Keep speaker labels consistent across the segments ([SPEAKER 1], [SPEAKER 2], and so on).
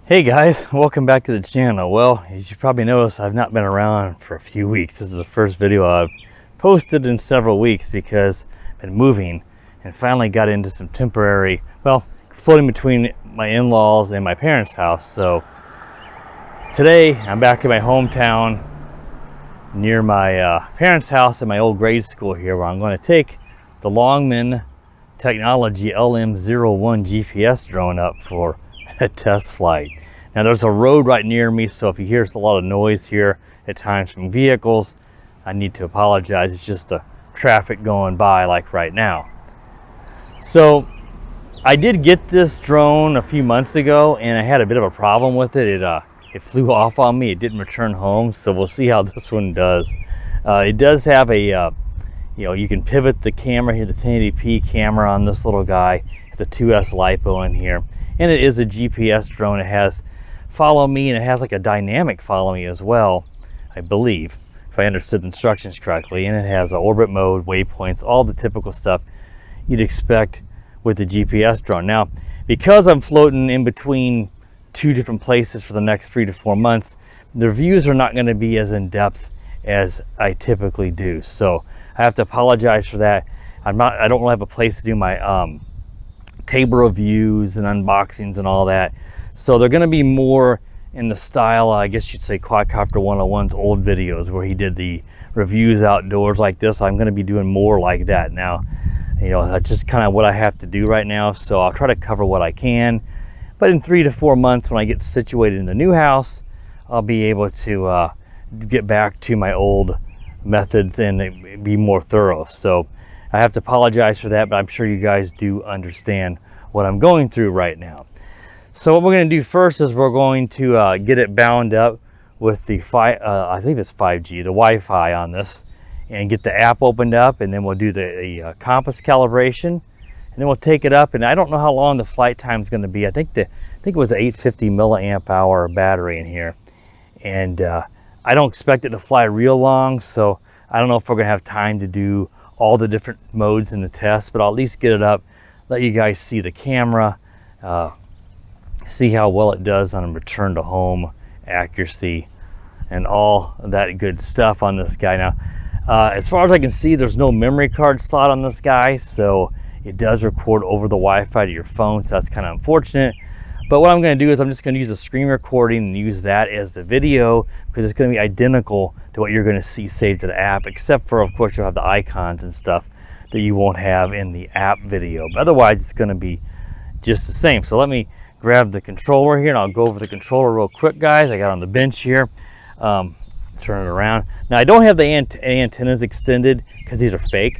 [SPEAKER 1] Hey guys, welcome back to the channel. Well, as you probably noticed, I've not been around for a few weeks. This is the first video I've posted in several weeks because I've been moving and finally got into some temporary, well, floating between my in-laws and my parents' house. So today I'm back in my hometown near my parents' house in my old grade school here, where I'm going to take the Longman Technology LM01 GPS drone up for a test flight. Now there's a road right near me, so if you hear a lot of noise here at times from vehicles, I need to apologize. It's just the traffic going by like right now. So I did get this drone a few months ago and I had a bit of a problem with it. It flew off on me. It didn't return home, so we'll see how this one does. It does have a you can pivot the camera here, the 1080p camera on this little guy. It's a 2S LiPo in here. And it is a GPS drone. It has follow me, and it has like a dynamic follow me as well, I believe, if I understood the instructions correctly. And it has an orbit mode, waypoints, all the typical stuff you'd expect with the GPS drone. Now, because I'm floating in between two different places for the next 3 to 4 months, the reviews are not going to be as in-depth as I typically do. So I have to apologize for that. I don't really have a place to do my table reviews and unboxings and all that, so they're going to be more in the style, I guess you'd say, Quadcopter 101's old videos where he did the reviews outdoors like this. I'm going to be doing more like that now. That's just kind of what I have to do right now, so I'll try to cover what I can. But in 3 to 4 months, when I get situated in the new house, I'll be able to get back to my old methods and be more thorough. So I have to apologize for that, but I'm sure you guys do understand what I'm going through right now. So what we're going to do first is we're going to get it bound up with the I think it's 5G, the Wi-Fi on this, and get the app opened up, and then we'll do the compass calibration, and then we'll take it up. And I don't know how long the flight time is going to be. I think it was an 850 milliamp hour battery in here, and I don't expect it to fly real long, so I don't know if we're going to have time to do all the different modes in the test, but I'll at least get it up, let you guys see the camera, see how well it does on return to home accuracy and all that good stuff on this guy. Now, as far as I can see, there's no memory card slot on this guy, so it does record over the Wi-Fi to your phone, so that's kind of unfortunate. But what I'm going to do is I'm just going to use a screen recording and use that as the video, because it's going to be identical to what you're going to see saved to the app, except for, of course, you'll have the icons and stuff that you won't have in the app video. But otherwise, it's going to be just the same. So let me grab the controller here, and I'll go over the controller real quick, guys. I got it on the bench here. Turn it around. Now, I don't have the antennas extended because these are fake.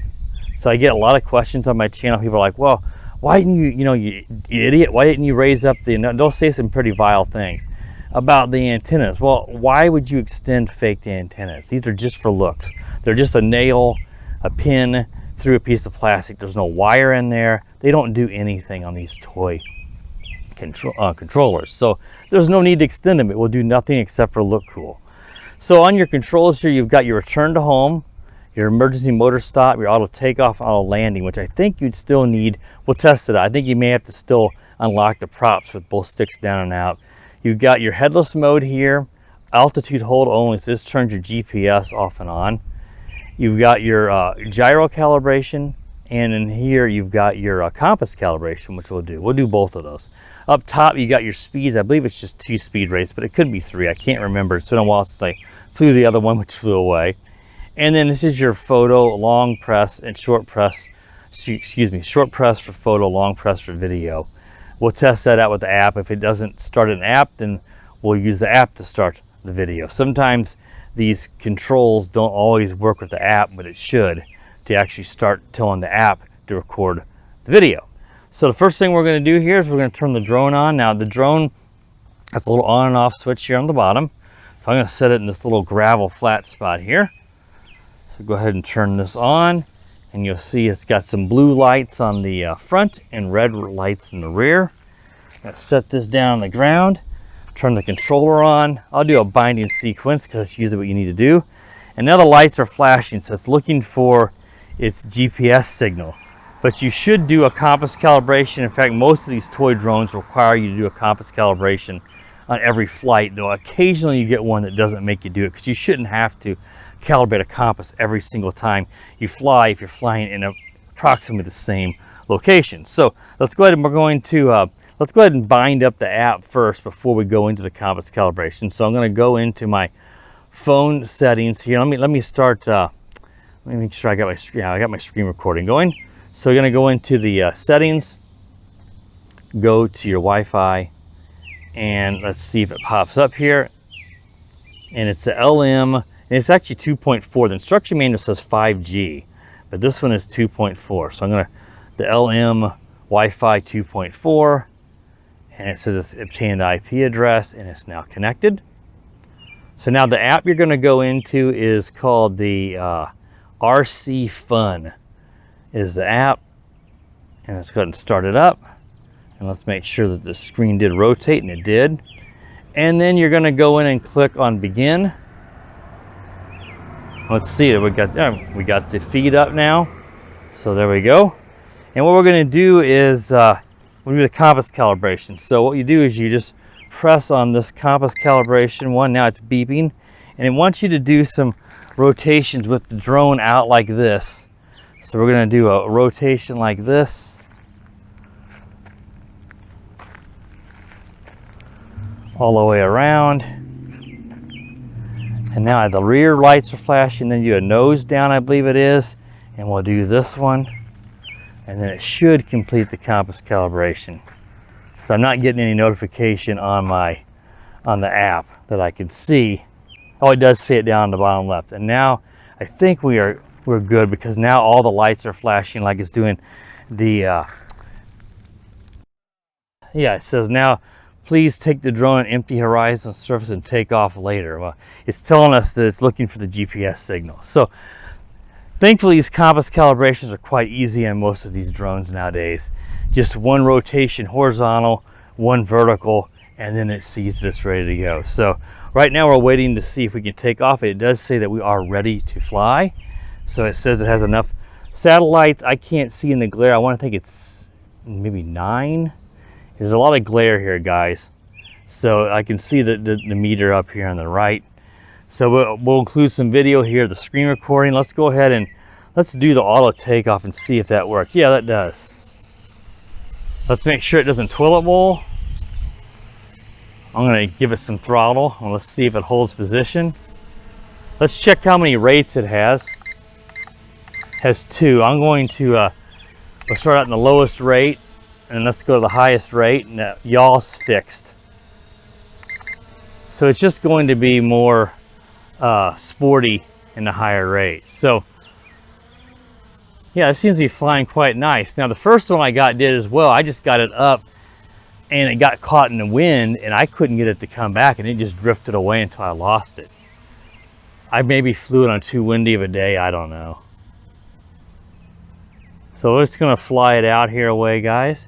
[SPEAKER 1] So I get a lot of questions on my channel. People are like, well, why didn't you idiot, why didn't you raise up the, they'll say some pretty vile things about the antennas. Well, why would you extend fake antennas? These are just for looks. They're just a nail, a pin through a piece of plastic. There's no wire in there. They don't do anything on these toy controllers. So there's no need to extend them. It will do nothing except for look cool. So on your controls here, you've got your return to home, your emergency motor stop, your auto takeoff, auto landing, which I think you'd still need. We'll test it out. I think you may have to still unlock the props with both sticks down and out. You've got your headless mode here, altitude hold only, so this turns your GPS off and on. You've got your gyro calibration, and in here you've got your compass calibration, which we'll do. We'll do both of those. Up top, you got your speeds. I believe it's just 2 speed rates, but it could be 3. I can't remember. It's been a while since I flew the other one, which flew away. And then this is your photo, long press, and short press. Excuse me, short press for photo, long press for video. We'll test that out with the app. If it doesn't start an app, then we'll use the app to start the video. Sometimes these controls don't always work with the app, but it should, to actually start telling the app to record the video. So the first thing we're going to do here is we're going to turn the drone on. Now the drone has a little on and off switch here on the bottom. So I'm going to set it in this little gravel flat spot here. So go ahead and turn this on, and you'll see it's got some blue lights on the front and red lights in the rear. I'm going to set this down on the ground, turn the controller on. I'll do a binding sequence because that's usually what you need to do. And now the lights are flashing, so it's looking for its GPS signal. But you should do a compass calibration. In fact, most of these toy drones require you to do a compass calibration on every flight, though occasionally you get one that doesn't make you do it, because you shouldn't have to calibrate a compass every single time you fly if you're flying in approximately the same location. So let's go ahead and we're going to let's go ahead and bind up the app first before we go into the compass calibration. So I'm going to go into my phone settings here. Let me start. Let me make sure I got my screen recording going. So you're going to go into the settings, go to your Wi-Fi, and let's see if it pops up here. And it's the LM, and it's actually 2.4. The instruction manual says 5G, but this one is 2.4. So I'm going to the LM Wi-Fi 2.4, and it says it's obtained the IP address and it's now connected. So now the app you're going to go into is called the RC Fun is the app, and let's go ahead and start it up, and let's make sure that the screen did rotate, and it did. And then you're going to go in and click on begin. Let's see, we got the feed up now, so there we go. And what we're going to do is we'll do the compass calibration. So what you do is you just press on this compass calibration one. Now it's beeping, and it wants you to do some rotations with the drone out like this. So we're going to do a rotation like this, all the way around. And now the rear lights are flashing, then you do a nose down, I believe it is, and we'll do this one, and then it should complete the compass calibration. So I'm not getting any notification on the app that I can see. Oh, it does say it down in the bottom left. And now I think we're good, because now all the lights are flashing like it's doing the it says now please take the drone on empty horizon surface and take off later. Well, it's telling us that it's looking for the GPS signal. So thankfully these compass calibrations are quite easy on most of these drones nowadays. Just one rotation horizontal, one vertical, and then it sees this ready to go. So right now we're waiting to see if we can take off. It does say that we are ready to fly. So it says it has enough satellites. I can't see in the glare. I want to think it's maybe 9. There's a lot of glare here, guys. So I can see the meter up here on the right. So we'll include some video here, the screen recording. Let's go ahead and let's do the auto takeoff and see if that works. Yeah, that does. Let's make sure it doesn't toilet bowl. I'm going to give it some throttle, and let's see if it holds position. Let's check how many rates it has. Has 2. I'm going to we'll start out in the lowest rate, and let's go to the highest rate, and that yaw's fixed. So it's just going to be more sporty in the higher rate. So yeah, it seems to be flying quite nice. Now the first one I did as well. I just got it up, and it got caught in the wind, and I couldn't get it to come back, and it just drifted away until I lost it. I maybe flew it on too windy of a day, I don't know. So we're just going to fly it out here away, guys.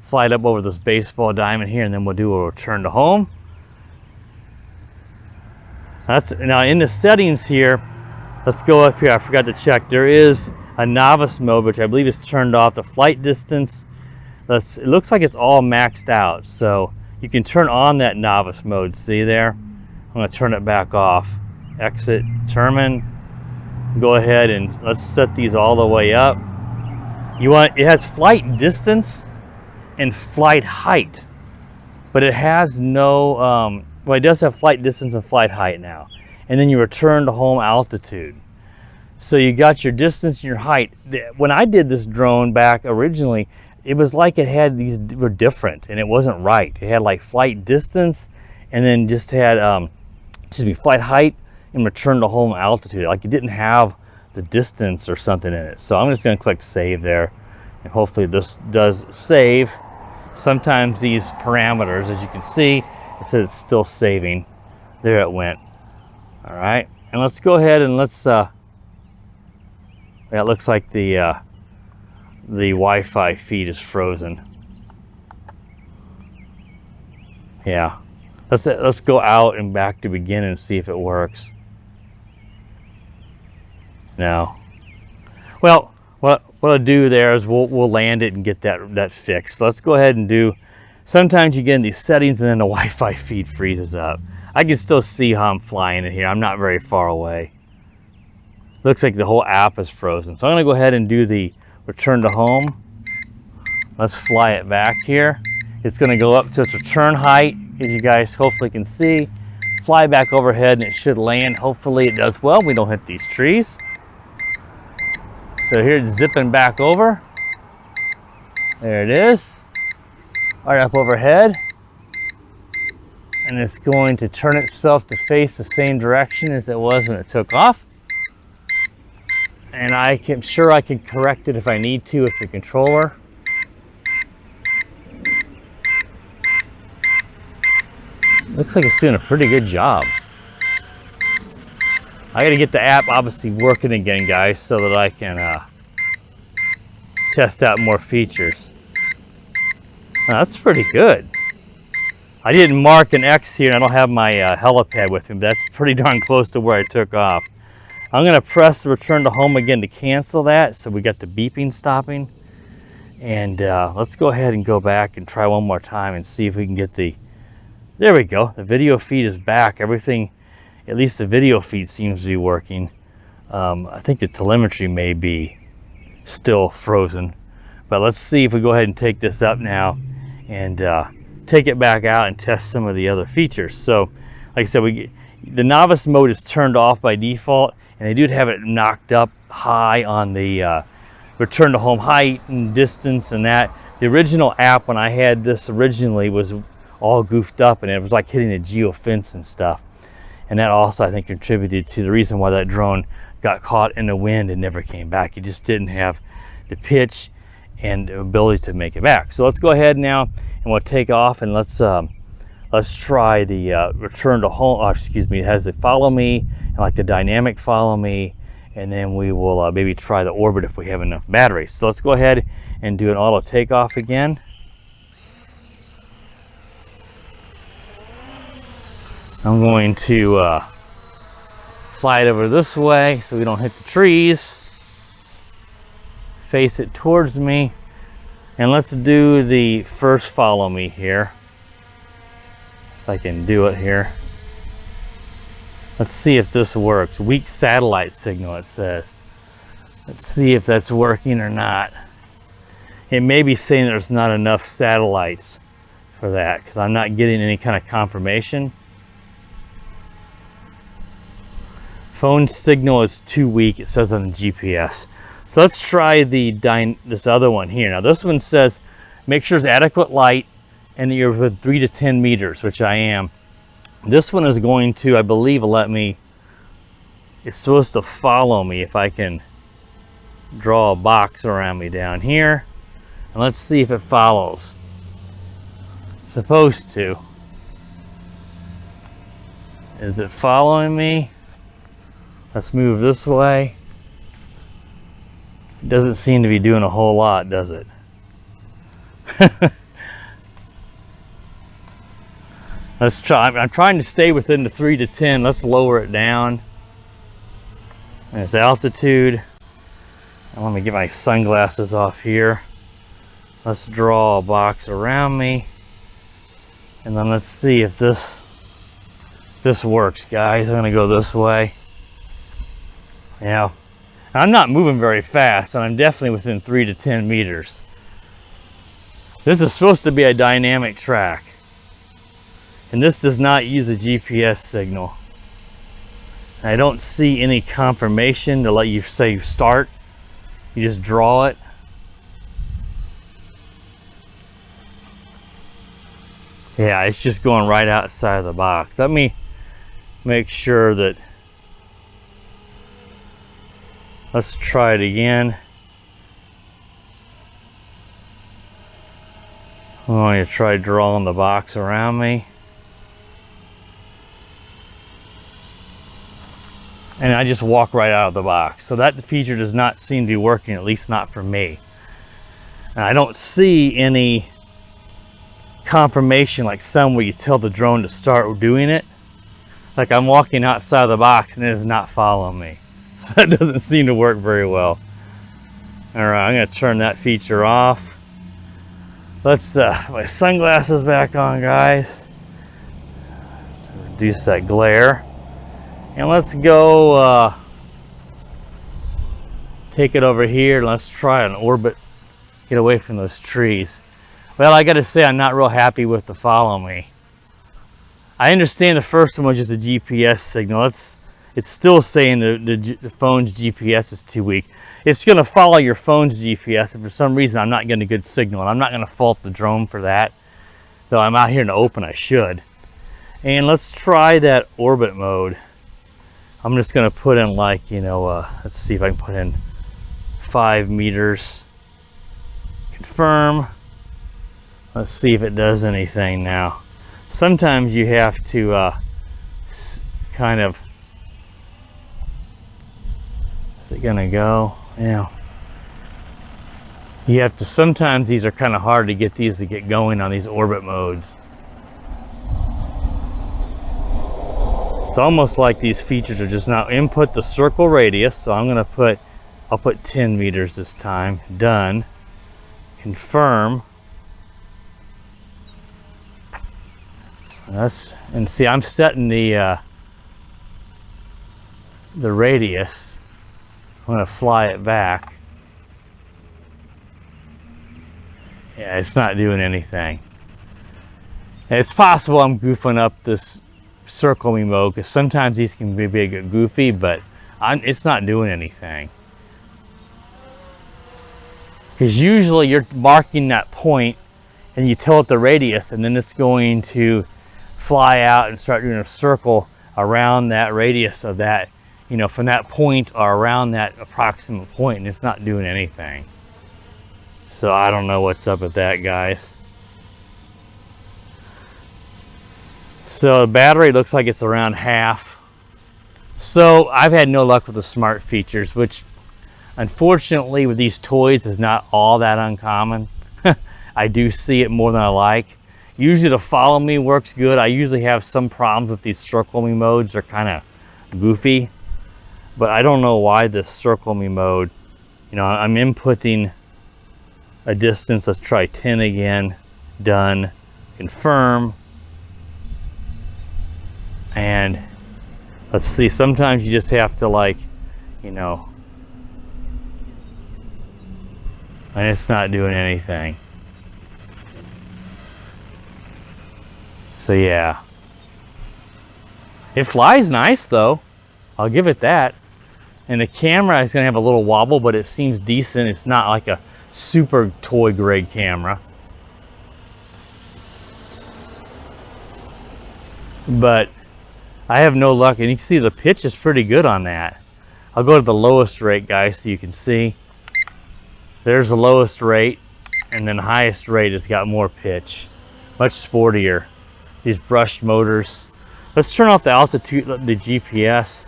[SPEAKER 1] Fly it up over this baseball diamond here, and then we'll do a return to home. Now in the settings here, let's go up here. I forgot to check. There is a novice mode, which I believe is turned off. The flight distance, it looks like it's all maxed out. So you can turn on that novice mode. See there? I'm going to turn it back off. Exit, determine. Go ahead and let's set these all the way up. It has flight distance and flight height, but it has no, well, it does have flight distance and flight height now. And then you return to home altitude. So you got your distance and your height. When I did this drone back originally, it was like it had these were different, and it wasn't right. It had like flight distance, and then just had, flight height and return to home altitude. Like it didn't have the distance or something in it. So I'm just going to click save there, and hopefully this does save. Sometimes these parameters, as you can see, it says it's still saving. There it went. All right, and let's go ahead and let's yeah, it looks like the Wi-Fi feed is frozen. Yeah, let's go out and back to begin and see if it works. No. Well, what I'll do there is we'll land it and get that fixed. Let's go ahead and do sometimes you get in these settings and then the Wi-Fi feed freezes up. I can still see how I'm flying it here. I'm not very far away. Looks like the whole app is frozen. So I'm gonna go ahead and do the return to home. Let's fly it back here. It's gonna go up to its return height, as you guys hopefully can see. Fly back overhead and it should land. Hopefully it does well. We don't hit these trees. So here it's zipping back over. There it is. Right up overhead. And it's going to turn itself to face the same direction as it was when it took off. And I'm sure I can correct it if I need to with the controller. Looks like it's doing a pretty good job. I gotta get the app obviously working again, guys, so that I can test out more features. That's pretty good. I didn't mark an X here, and I don't have my helipad with me, but that's pretty darn close to where I took off. I'm gonna press the return to home again to cancel that, so we got the beeping stopping. And let's go ahead and go back and try one more time and see if we can get the, there we go, the video feed is back. Everything, at least the video feed seems to be working. I think the telemetry may be still frozen, but let's see if we go ahead and take this up now and take it back out and test some of the other features. So like I said, the novice mode is turned off by default, and they do have it knocked up high on the return to home height and distance and that. The original app, when I had this originally, was all goofed up and it was like hitting a geofence and stuff. And that also, I think, contributed to the reason why that drone got caught in the wind and never came back. It just didn't have the pitch and the ability to make it back. So let's go ahead now and we'll take off, and let's try the return to home. Excuse me, it has the follow me and like the dynamic follow me, and then we will maybe try the orbit if we have enough battery. So let's go ahead and do an auto takeoff again. I'm going to fly it over this way so we don't hit the trees. Face it towards me. And let's do the first follow me here. If I can do it here. Let's see if this works. Weak satellite signal, it says. Let's see if that's working or not. It may be saying there's not enough satellites for that, because I'm not getting any kind of confirmation. Phone signal is too weak, it says on the GPS. So let's try this other one here. Now this one says, make sure there's adequate light and that you're within 3 to 10 meters, which I am. This one is going to, I believe, let me, it's supposed to follow me if I can draw a box around me down here. And let's see if it follows. It's supposed to. Is it following me? Let's move this way. It doesn't seem to be doing a whole lot, does it? Let's try. I'm trying to stay within the 3 to 10. Let's lower it down. And its altitude. And let me get my sunglasses off here. Let's draw a box around me. And then let's see if this works, guys. I'm gonna go this way. Yeah. I'm not moving very fast, and I'm definitely within 3 to 10 meters. This is supposed to be a dynamic track. And this does not use a GPS signal. I don't see any confirmation to let you say start. You just draw it. Yeah, it's just going right outside of the box. Let me make sure that. Let's try it again. I'm going to try drawing the box around me. And I just walk right out of the box. So that feature does not seem to be working, at least not for me. And I don't see any confirmation like some where you tell the drone to start doing it. Like I'm walking outside of the box and it is not following me. So that doesn't seem to work very well. All right, I'm going to turn that feature off. Let's my sunglasses back on, guys. Reduce that glare. And let's go take it over here and let's try an orbit, get away from those trees. Well, I gotta say I'm not real happy with the follow me. I understand the first one was just a GPS signal. It's still saying the phone's GPS is too weak. It's gonna follow your phone's GPS, and for some reason I'm not getting a good signal. And I'm not gonna fault the drone for that, though I'm out here in the open, I should. And let's try that orbit mode. I'm just gonna put in like, you know, let's see if I can put in 5 meters. Confirm. Let's see if it does anything now. Sometimes you have to kind of, is it gonna go? Yeah. You have to, sometimes these are kind of hard to get these to get going on these orbit modes. It's almost like these features are just now input the circle radius. So I'm gonna put, I'll put 10 meters this time. Done. Confirm. And see, I'm setting the radius. I'm gonna fly it back. Yeah, it's not doing anything. And it's possible I'm goofing up this circle me mode, because sometimes these can be a bit goofy, but it's not doing anything. Because usually you're marking that point and you tell it the radius, and then it's going to fly out and start doing a circle around that radius of that, you know, from that point or around that approximate point, and it's not doing anything. So I don't know what's up with that, guys. So the battery looks like it's around half. So I've had no luck with the smart features, which unfortunately with these toys is not all that uncommon. I do see it more than I like. Usually the follow me works good. I usually have some problems with these circle me modes. They're kind of goofy, but I don't know why this circle me mode, you know, I'm inputting a distance. Let's try 10 again. Done. Confirm. And let's see, sometimes you just have to, like, you know, and it's not doing anything. So yeah, it flies nice though, I'll give it that. And the camera is going to have a little wobble, but it seems decent. It's not like a super toy grade camera, but I have no luck. And you can see the pitch is pretty good on that. I'll go to the lowest rate, guys, so you can see. There's the lowest rate, and then the highest rate has got more pitch, much sportier. These brushed motors. Let's turn off the altitude, the GPS,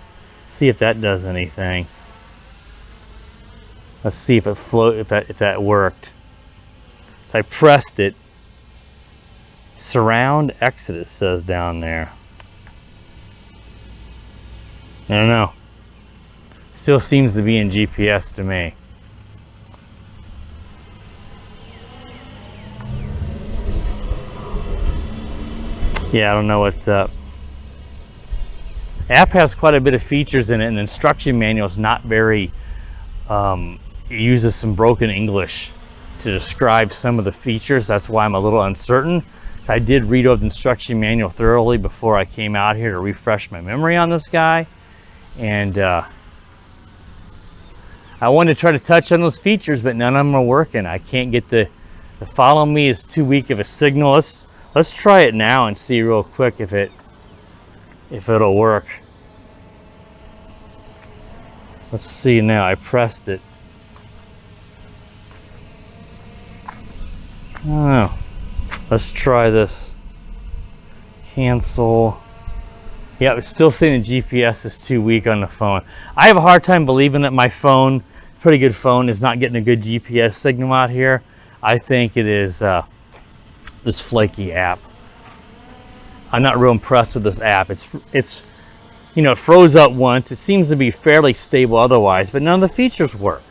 [SPEAKER 1] see if that does anything. Let's see if it if that worked. So I pressed it. Surround exit, it says down there. I don't know. Still seems to be in GPS to me. Yeah, I don't know what's up. The app has quite a bit of features in it, and the instruction manual is not very, it uses some broken English to describe some of the features. That's why I'm a little uncertain. So I did read over the instruction manual thoroughly before I came out here to refresh my memory on this guy. And I wanted to try to touch on those features, but none of them are working. I can't get the follow me is too weak of a signal. Let's try it now and see real quick if it'll work. Let's see now. I pressed it. I don't know. Let's try this. Cancel. Yeah, it's still saying the GPS is too weak on the phone. I have a hard time believing that my phone, pretty good phone, is not getting a good GPS signal out here. I think it is this flaky app. I'm not real impressed with this app. It's you know, it froze up once. It seems to be fairly stable otherwise, but none of the features work.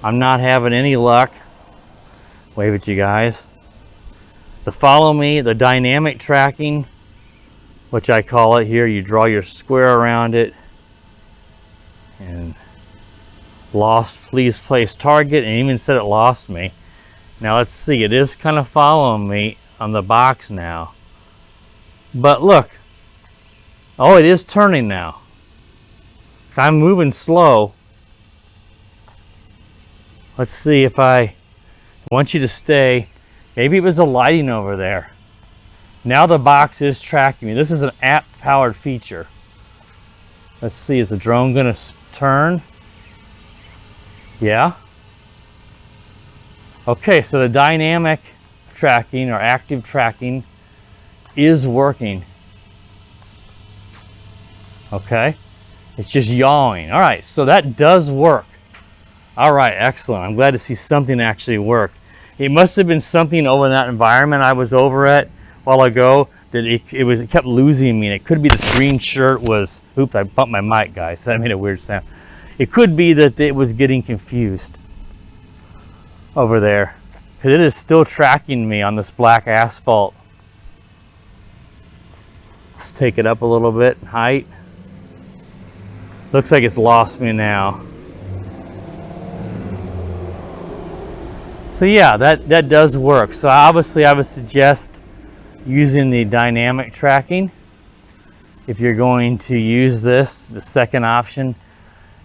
[SPEAKER 1] I'm not having any luck. wave at you guys. The follow me, the dynamic tracking, which I call it here, you draw your square around it, and lost, please place target, and even said it lost me. Now let's see, it is kind of following me on the box now. But look, oh, it is turning now. I'm moving slow. Let's see if I want you to stay. Maybe it was the lighting over there. Now the box is tracking me. This is an app-powered feature. Let's see, is the drone gonna turn? Yeah. Okay, so the dynamic tracking or active tracking is working. Okay, it's just yawing. All right, so that does work. All right, excellent. I'm glad to see something actually work. It must have been something over in that environment I was over at a while ago that it kept losing me. And it could be the green shirt was, oops, I bumped my mic, guys. So that made a weird sound. It could be that it was getting confused over there, because it is still tracking me on this black asphalt. Let's take it up a little bit in height. Looks like it's lost me now. So yeah, that does work. So obviously I would suggest using the dynamic tracking if you're going to use this, the second option,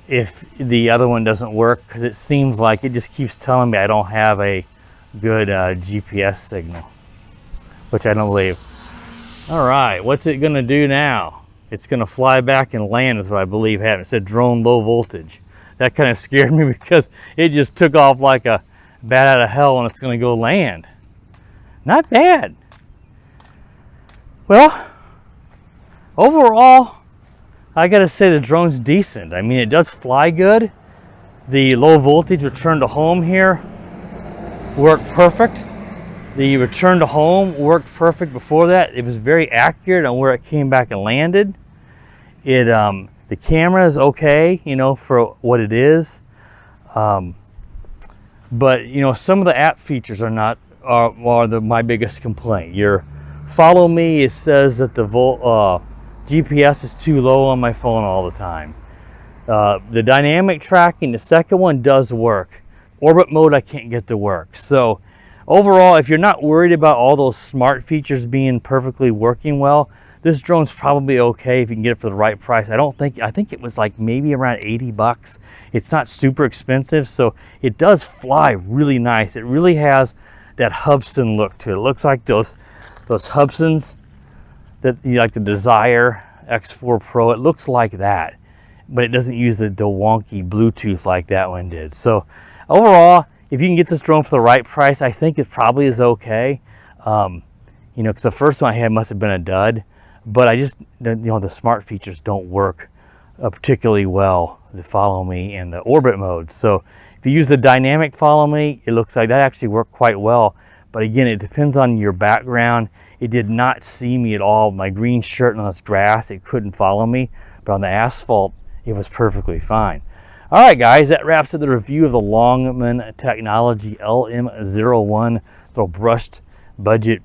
[SPEAKER 1] if the other one doesn't work, because it seems like it just keeps telling me I don't have a good GPS signal, which I don't believe. All right, what's it gonna do now? It's gonna fly back and land is what I believe happened. It said drone low voltage. That kind of scared me because it just took off like a bat out of hell and it's gonna go land. Not bad. Well, overall, I gotta say the drone's decent. I mean, it does fly good. The low voltage return to home here worked perfect. The return to home worked perfect before that. It was very accurate on where it came back and landed. The camera is okay, you know, for what it is. But you know, some of the app features are my biggest complaint. Your follow me, it says that the GPS is too low on my phone all the time. The dynamic tracking, the second one does work. Orbit mode I can't get to work. So overall, if you're not worried about all those smart features being perfectly working well, this drone's probably okay if you can get it for the right price. I think it was like maybe around 80 bucks. It's not super expensive, so it does fly really nice. It really has that Hubsan look to it. It looks like those Hubsans that you like, the Desire X4 Pro. It looks like that, but it doesn't use the wonky Bluetooth like that one did. So overall, if you can get this drone for the right price, I think it probably is okay. You know, because the first one I had must have been a dud, but the smart features don't work particularly well, the follow me and the orbit mode. So if you use the dynamic follow me, it looks like that actually worked quite well. But again, it depends on your background. It did not see me at all. My green shirt on this grass, it couldn't follow me, but on the asphalt, it was perfectly fine. All right, guys, that wraps up the review of the Longman Technology LM01, little brushed budget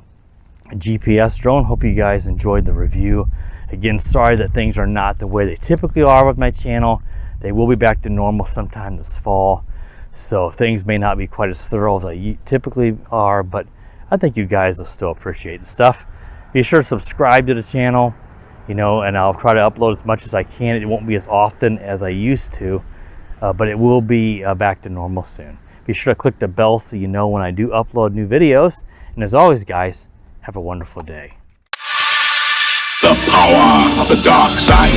[SPEAKER 1] GPS drone. Hope you guys enjoyed the review. Again, sorry that things are not the way they typically are with my channel. They will be back to normal sometime this fall, so things may not be quite as thorough as I typically are, but I think you guys will still appreciate the stuff. Be sure to subscribe to the channel, you know, and I'll try to upload as much as I can. It won't be as often as I used to, but it will be back to normal soon. Be sure to click the bell so you know when I do upload new videos. And as always, guys, have a wonderful day.
[SPEAKER 2] The power of the dark side.